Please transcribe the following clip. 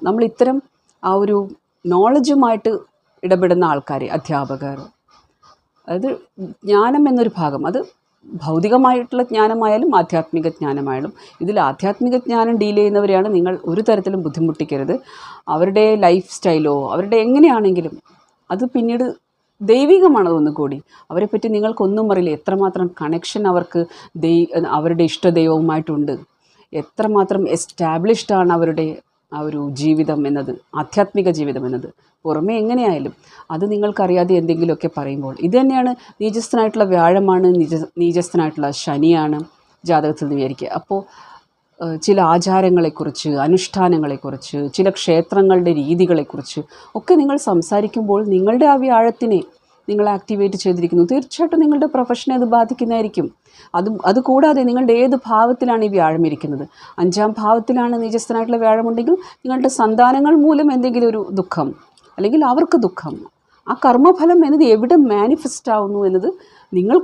നമ്മൾ ഇത്തരം ആ ഒരു നോളജുമായിട്ട് ഇടപെടുന്ന ആൾക്കാർ, അധ്യാപകർ, അതായത് ജ്ഞാനം എന്നൊരു ഭാഗം, അത് ഭൗതികമായിട്ടുള്ള ജ്ഞാനമായാലും ആധ്യാത്മിക ജ്ഞാനമായാലും, ഇതിൽ ആധ്യാത്മിക ജ്ഞാനം ഡീൽ ചെയ്യുന്നവരെയാണ് നിങ്ങൾ ഒരു തരത്തിലും ബുദ്ധിമുട്ടിക്കരുത്. അവരുടെ ലൈഫ് സ്റ്റൈലോ അവരുടെ എങ്ങനെയാണെങ്കിലും അത് പിന്നീട് ദൈവികമാണ്. ഒന്നുകൂടി അവരെപ്പറ്റി നിങ്ങൾക്കൊന്നും അറിയില്ല. എത്രമാത്രം കണക്ഷൻ അവർക്ക് അവരുടെ ഇഷ്ടദൈവവുമായിട്ടുണ്ട്, എത്രമാത്രം എസ്റ്റാബ്ലിഷ്ഡാണ് അവരുടെ ആ ഒരു ജീവിതം എന്നത്, ആധ്യാത്മിക ജീവിതം എന്നത്. പുറമേ എങ്ങനെയായാലും അത് നിങ്ങൾക്കറിയാതെ എന്തെങ്കിലുമൊക്കെ പറയുമ്പോൾ, ഇത് തന്നെയാണ് നീചസ്ഥനായിട്ടുള്ള വ്യാഴമാണ്, നീചസ്ഥനായിട്ടുള്ള ശനിയാണ് ജാതകത്തിൽ നിന്ന് വിചാരിക്കുക. അപ്പോൾ ചില ആചാരങ്ങളെക്കുറിച്ച്, അനുഷ്ഠാനങ്ങളെക്കുറിച്ച്, ചില ക്ഷേത്രങ്ങളുടെ രീതികളെക്കുറിച്ച് ഒക്കെ നിങ്ങൾ സംസാരിക്കുമ്പോൾ നിങ്ങളുടെ ആ വ്യാഴത്തിനെ നിങ്ങൾ ആക്ടിവേറ്റ് ചെയ്തിരിക്കുന്നു. തീർച്ചയായിട്ടും നിങ്ങളുടെ പ്രൊഫഷനെ അത് ബാധിക്കുന്നതായിരിക്കും. അതുകൂടാതെ നിങ്ങളുടെ ഏത് ഭാവത്തിലാണ് ഈ വ്യാഴം ഇരിക്കുന്നത്, 5ാം ഭാവത്തിലാണ് നീചസ്ഥനായിട്ടുള്ള വ്യാഴമുണ്ടെങ്കിൽ നിങ്ങളുടെ സന്താനങ്ങൾ മൂലം എന്തെങ്കിലും ഒരു ദുഃഖം, അല്ലെങ്കിൽ അവർക്ക് ദുഃഖം, ആ കർമ്മഫലം എന്നത് എവിടെ മാനിഫെസ്റ്റ് ആവുന്നു എന്നത് നിങ്ങൾക്ക്